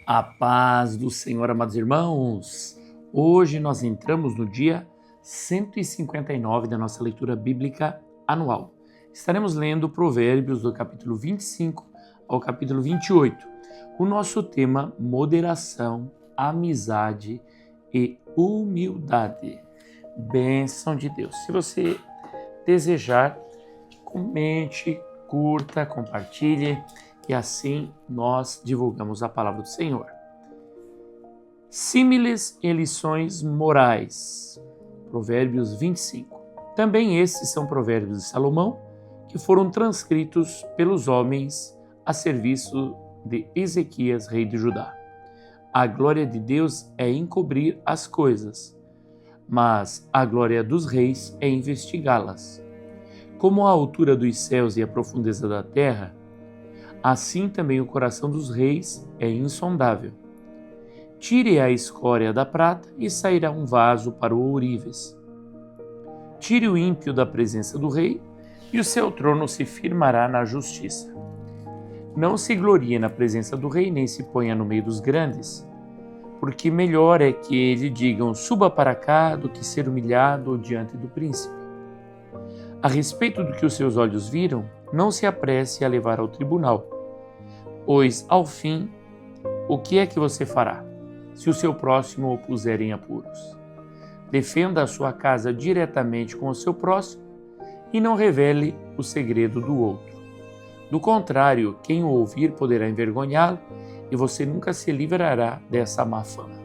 A paz do Senhor, amados irmãos. Hoje nós entramos no dia 159 da nossa leitura bíblica anual. Estaremos lendo Provérbios do capítulo 25 ao capítulo 28. O nosso tema: moderação, amizade e humildade. Bênção de Deus. Se você desejar, comente, curta, compartilhe. E assim nós divulgamos a palavra do Senhor. Símiles e lições morais. Provérbios 25. Também esses são provérbios de Salomão, que foram transcritos pelos homens a serviço de Ezequias, rei de Judá. A glória de Deus é encobrir as coisas, mas a glória dos reis é investigá-las. Como a altura dos céus e a profundeza da terra, assim também o coração dos reis é insondável. Tire a escória da prata e sairá um vaso para o ourives. Tire o ímpio da presença do rei e o seu trono se firmará na justiça. Não se glorie na presença do rei, nem se ponha no meio dos grandes, porque melhor é que lhe digam: suba para cá, do que ser humilhado diante do príncipe. A respeito do que os seus olhos viram, não se apresse a levar ao tribunal, pois, ao fim, o que é que você fará, se o seu próximo o puser em apuros? Defenda a sua casa diretamente com o seu próximo e não revele o segredo do outro. Do contrário, quem o ouvir poderá envergonhá-lo e você nunca se livrará dessa má fama.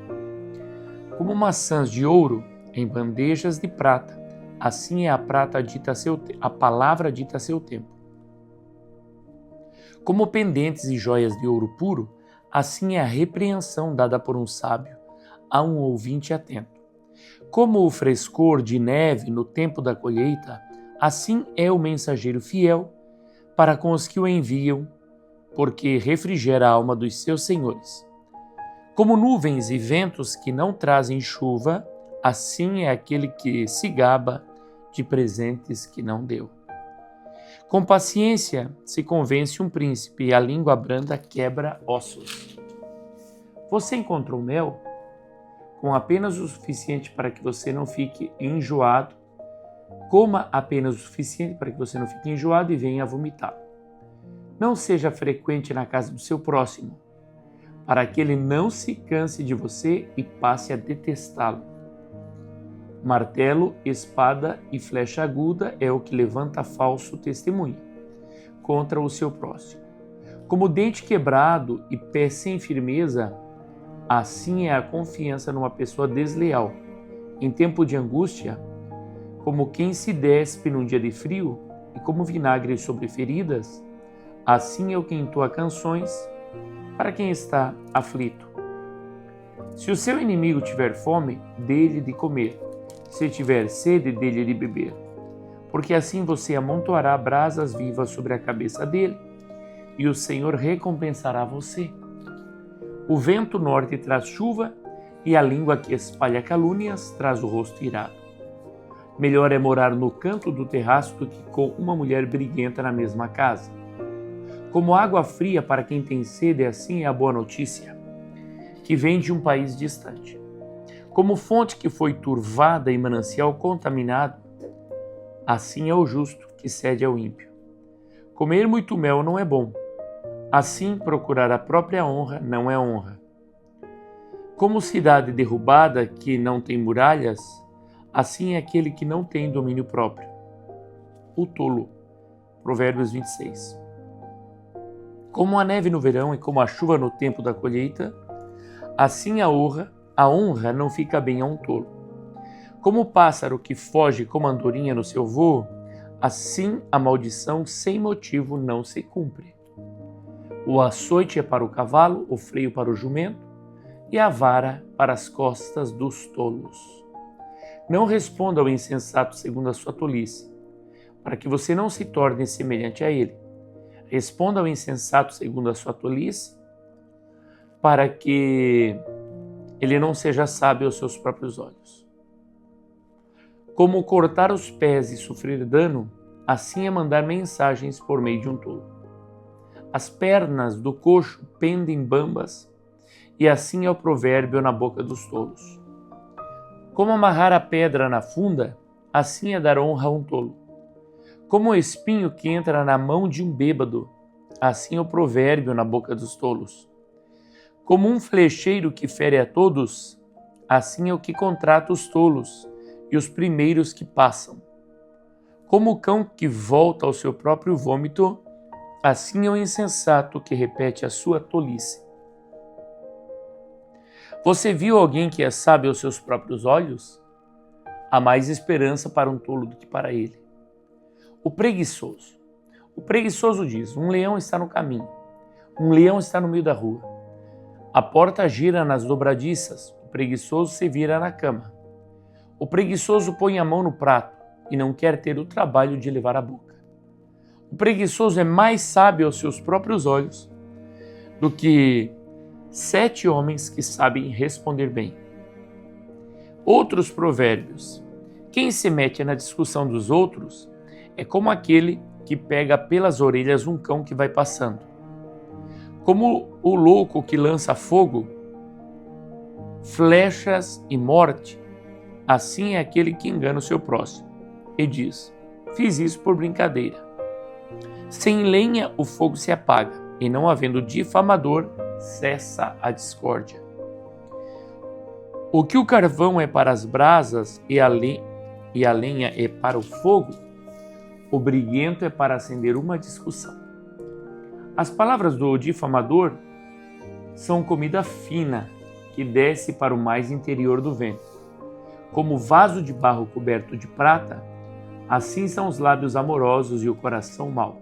Como maçãs de ouro em bandejas de prata, assim é a palavra dita a seu tempo. Como pendentes e joias de ouro puro, assim é a repreensão dada por um sábio a um ouvinte atento. Como o frescor de neve no tempo da colheita, assim é o mensageiro fiel para com os que o enviam, porque refrigera a alma dos seus senhores. Como nuvens e ventos que não trazem chuva, assim é aquele que se gaba de presentes que não deu. Com paciência se convence um príncipe e a língua branda quebra ossos. Você encontrou mel? Com apenas o suficiente para que você não fique enjoado. Coma apenas o suficiente para que você não fique enjoado e venha a vomitar. Não seja frequente na casa do seu próximo, para que ele não se canse de você e passe a detestá-lo. Martelo, espada e flecha aguda é o que levanta falso testemunho contra o seu próximo. Como dente quebrado e pé sem firmeza, assim é a confiança numa pessoa desleal. Em tempo de angústia, como quem se despe num dia de frio e como vinagre sobre feridas, assim é o que entoa canções para quem está aflito. Se o seu inimigo tiver fome, dê-lhe de comer. Se tiver sede, dê-lhe de beber, porque assim você amontoará brasas vivas sobre a cabeça dele, e o Senhor recompensará você. O vento norte traz chuva, e a língua que espalha calúnias traz o rosto irado. Melhor é morar no canto do terraço do que com uma mulher briguenta na mesma casa. Como água fria para quem tem sede, assim é a boa notícia, que vem de um país distante. Como fonte que foi turvada e manancial contaminado, assim é o justo que cede ao ímpio. Comer muito mel não é bom, assim procurar a própria honra não é honra. Como cidade derrubada que não tem muralhas, assim é aquele que não tem domínio próprio. O tolo. Provérbios 26. Como a neve no verão e como a chuva no tempo da colheita, assim a honra não fica bem a um tolo. Como o pássaro que foge como a andorinha no seu voo, assim a maldição sem motivo não se cumpre. O açoite é para o cavalo, o freio para o jumento e a vara para as costas dos tolos. Não responda ao insensato segundo a sua tolice, para que você não se torne semelhante a ele. Responda ao insensato segundo a sua tolice, para que ele não seja sábio aos seus próprios olhos. Como cortar os pés e sofrer dano, assim é mandar mensagens por meio de um tolo. As pernas do coxo pendem bambas, e assim é o provérbio na boca dos tolos. Como amarrar a pedra na funda, assim é dar honra a um tolo. Como o espinho que entra na mão de um bêbado, assim é o provérbio na boca dos tolos. Como um flecheiro que fere a todos, assim é o que contrata os tolos e os primeiros que passam. Como o cão que volta ao seu próprio vômito, assim é o insensato que repete a sua tolice. Você viu alguém que é sábio aos seus próprios olhos? Há mais esperança para um tolo do que para ele. O preguiçoso. O preguiçoso diz: um leão está no caminho, um leão está no meio da rua. A porta gira nas dobradiças, o preguiçoso se vira na cama. O preguiçoso põe a mão no prato e não quer ter o trabalho de levar à boca. O preguiçoso é mais sábio aos seus próprios olhos do que 7 homens que sabem responder bem. Outros provérbios. Quem se mete na discussão dos outros é como aquele que pega pelas orelhas um cão que vai passando. Como o louco que lança fogo, flechas e morte, assim é aquele que engana o seu próximo e diz: fiz isso por brincadeira. Sem lenha o fogo se apaga, e não havendo difamador, cessa a discórdia. O que o carvão é para as brasas e a lenha é para o fogo, o briguento é para acender uma discussão. As palavras do difamador são comida fina que desce para o mais interior do ventre. Como vaso de barro coberto de prata, assim são os lábios amorosos e o coração mau.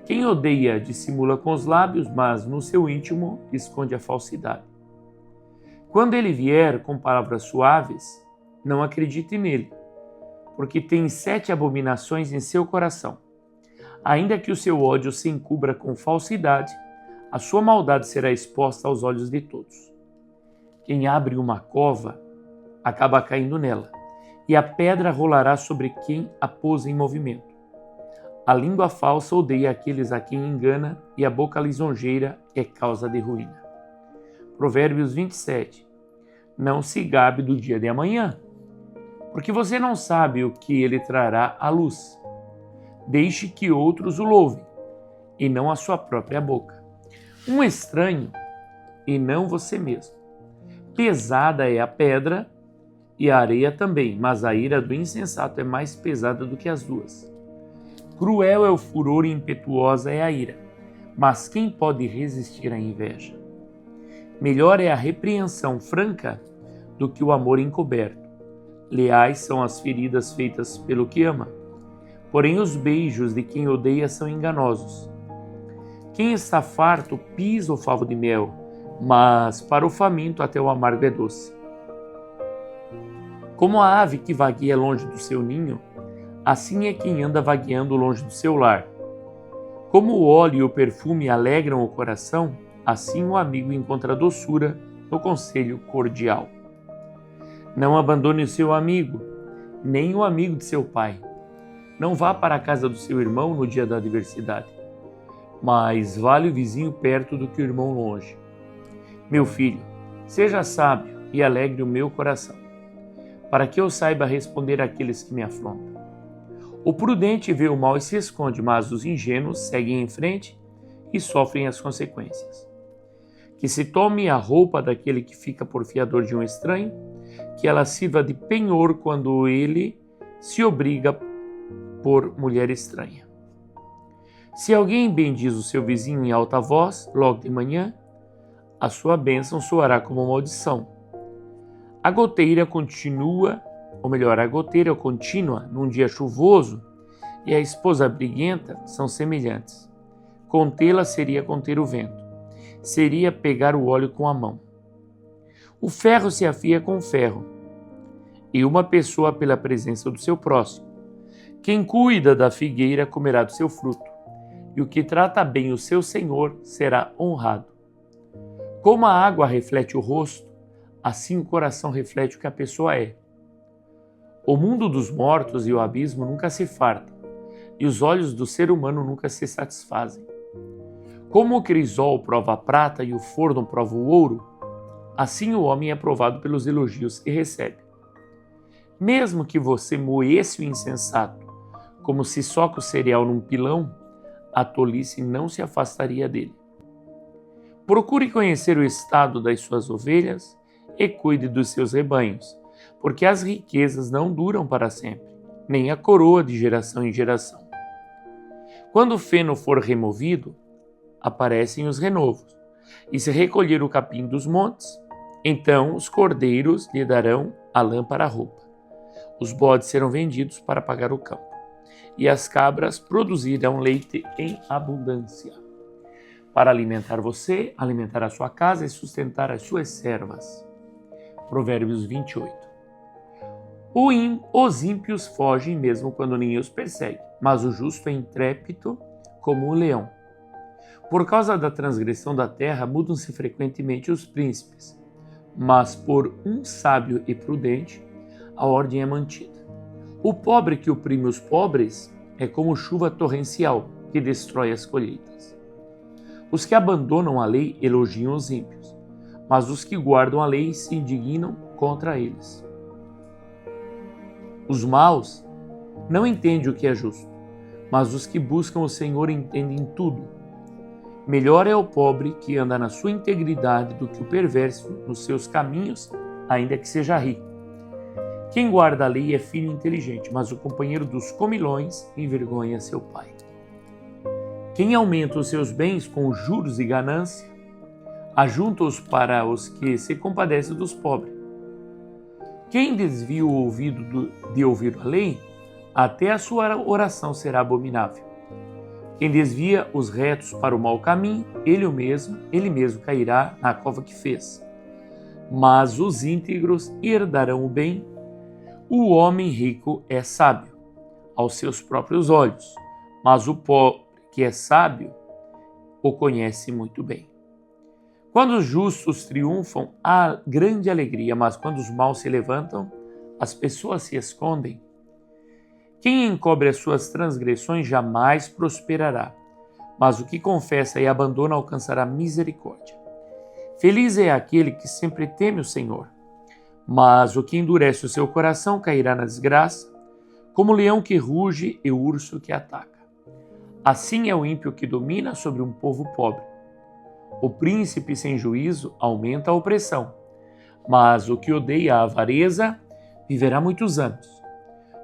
Quem odeia dissimula com os lábios, mas no seu íntimo esconde a falsidade. Quando ele vier com palavras suaves, não acredite nele, porque tem 7 abominações em seu coração. Ainda que o seu ódio se encubra com falsidade, a sua maldade será exposta aos olhos de todos. Quem abre uma cova acaba caindo nela, e a pedra rolará sobre quem a pôs em movimento. A língua falsa odeia aqueles a quem engana, e a boca lisonjeira é causa de ruína. Provérbios 27. Não se gabe do dia de amanhã, porque você não sabe o que ele trará à luz. Deixe que outros o louvem, e não a sua própria boca. Um estranho, e não você mesmo. Pesada é a pedra, e a areia também, mas a ira do insensato é mais pesada do que as duas. Cruel é o furor e impetuosa é a ira, mas quem pode resistir à inveja? Melhor é a repreensão franca do que o amor encoberto. Leais são as feridas feitas pelo que ama, porém os beijos de quem odeia são enganosos. Quem está farto pisa o favo de mel, mas para o faminto até o amargo é doce. Como a ave que vagueia longe do seu ninho, assim é quem anda vagueando longe do seu lar. Como o óleo e o perfume alegram o coração, assim o amigo encontra doçura no conselho cordial. Não abandone o seu amigo, nem o amigo de seu pai. Não vá para a casa do seu irmão no dia da adversidade. Mas vale o vizinho perto do que o irmão longe. Meu filho, seja sábio e alegre o meu coração, para que eu saiba responder àqueles que me afrontam. O prudente vê o mal e se esconde, mas os ingênuos seguem em frente e sofrem as consequências. Que se tome a roupa daquele que fica por fiador de um estranho, que ela sirva de penhor quando ele se obriga por mulher estranha. Se alguém bendiz o seu vizinho em alta voz, logo de manhã, a sua bênção soará como maldição. A goteira contínua num dia chuvoso e a esposa briguenta são semelhantes. Contê-la seria conter o vento, seria pegar o óleo com a mão. O ferro se afia com ferro, e uma pessoa pela presença do seu próximo. Quem cuida da figueira comerá do seu fruto, e o que trata bem o seu senhor será honrado. Como a água reflete o rosto, assim o coração reflete o que a pessoa é. O mundo dos mortos e o abismo nunca se fartam, e os olhos do ser humano nunca se satisfazem. Como o crisol prova a prata e o forno prova o ouro, Assim o homem é provado pelos elogios que recebe. Mesmo que você moesse o insensato, como se soca o cereal num pilão, a tolice não se afastaria dele. Procure conhecer o estado das suas ovelhas e cuide dos seus rebanhos, porque as riquezas não duram para sempre, nem a coroa de geração em geração. Quando o feno for removido, aparecem os renovos, e se recolher o capim dos montes, então os cordeiros lhe darão a lã para a roupa. Os bodes serão vendidos para pagar o campo, e as cabras produzirão leite em abundância, para alimentar você, alimentar a sua casa e sustentar as suas servas. Provérbios 28. Os ímpios fogem mesmo quando ninguém os persegue, mas o justo é intrépido como um leão. Por causa da transgressão da terra, mudam-se frequentemente os príncipes, mas por um sábio e prudente, a ordem é mantida. O pobre que oprime os pobres é como chuva torrencial que destrói as colheitas. Os que abandonam a lei elogiam os ímpios, mas os que guardam a lei se indignam contra eles. Os maus não entendem o que é justo, mas os que buscam o Senhor entendem tudo. Melhor é o pobre que anda na sua integridade do que o perverso nos seus caminhos, ainda que seja rico. Quem guarda a lei é filho inteligente, mas o companheiro dos comilões envergonha seu pai. Quem aumenta os seus bens com juros e ganância, ajunta-os para os que se compadecem dos pobres. Quem desvia o ouvido de ouvir a lei, até a sua oração será abominável. Quem desvia os retos para o mau caminho, ele mesmo cairá na cova que fez. Mas os íntegros herdarão o bem. O homem rico é sábio aos seus próprios olhos, mas o pobre que é sábio o conhece muito bem. Quando os justos triunfam, há grande alegria, mas quando os maus se levantam, as pessoas se escondem. Quem encobre as suas transgressões jamais prosperará, mas o que confessa e abandona alcançará misericórdia. Feliz é aquele que sempre teme o Senhor, mas o que endurece o seu coração cairá na desgraça, como o leão que ruge e o urso que ataca. Assim é o ímpio que domina sobre um povo pobre. O príncipe sem juízo aumenta a opressão, mas o que odeia a avareza viverá muitos anos.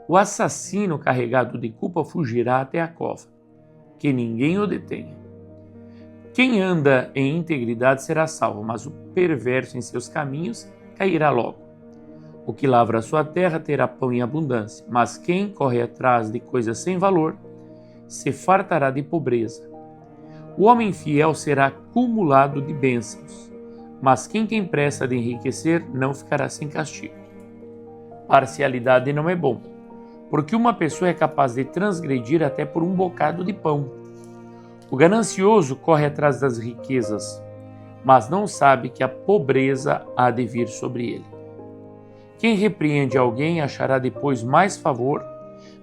O assassino carregado de culpa fugirá até a cova, que ninguém o detenha. Quem anda em integridade será salvo, mas o perverso em seus caminhos cairá logo. O que lavra a sua terra terá pão em abundância, mas quem corre atrás de coisas sem valor se fartará de pobreza. O homem fiel será acumulado de bênçãos, mas quem tem pressa de enriquecer não ficará sem castigo. Parcialidade não é bom, porque uma pessoa é capaz de transgredir até por um bocado de pão. O ganancioso corre atrás das riquezas, mas não sabe que a pobreza há de vir sobre ele. Quem repreende alguém achará depois mais favor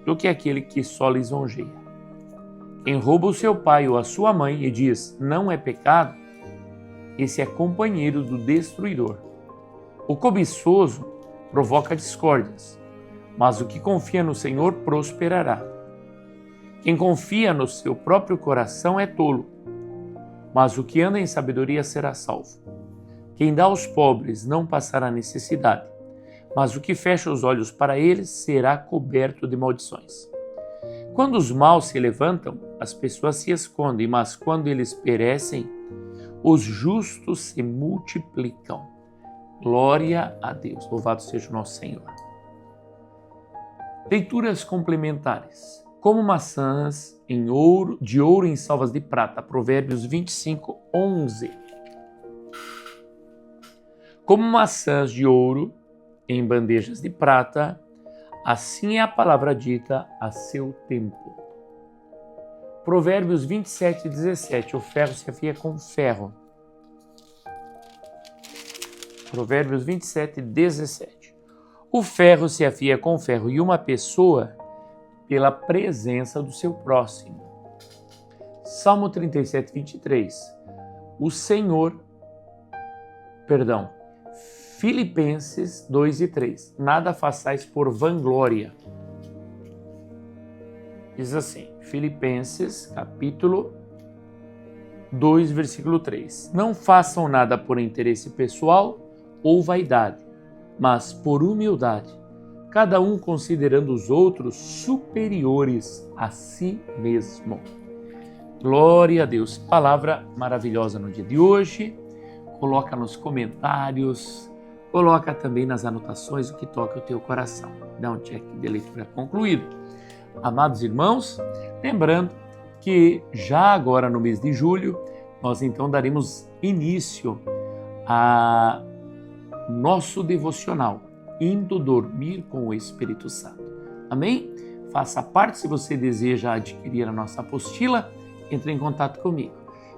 do que aquele que só lisonjeia. Quem rouba o seu pai ou a sua mãe e diz, não é pecado, esse é companheiro do destruidor. O cobiçoso provoca discórdias, mas o que confia no Senhor prosperará. Quem confia no seu próprio coração é tolo, mas o que anda em sabedoria será salvo. Quem dá aos pobres não passará necessidade, mas o que fecha os olhos para eles será coberto de maldições. Quando os maus se levantam, as pessoas se escondem, mas quando eles perecem, os justos se multiplicam. Glória a Deus. Louvado seja o nosso Senhor. Leituras complementares. Como maçãs de ouro em salvas de prata. Provérbios 25, 11. Como maçãs de ouro em bandejas de prata, assim é a palavra dita a seu tempo. Provérbios 27, 17. O ferro se afia com ferro. Provérbios 27, 17. O ferro se afia com ferro e uma pessoa pela presença do seu próximo. Salmo 37, 23. Filipenses 2:3. Nada façais por vanglória. Diz assim, Filipenses capítulo 2, versículo 3. Não façam nada por interesse pessoal ou vaidade, mas por humildade, cada um considerando os outros superiores a si mesmo. Glória a Deus. Palavra maravilhosa no dia de hoje. Coloca nos comentários, coloca também nas anotações o que toca o teu coração. Dá um check de leitura concluído. Amados irmãos, lembrando que já agora no mês de julho, nós então daremos início a nosso devocional, Indo Dormir com o Espírito Santo. Amém? Faça parte, se você deseja adquirir a nossa apostila, entre em contato comigo.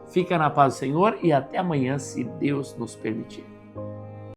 Fica na paz do Senhor e até amanhã, se Deus nos permitir.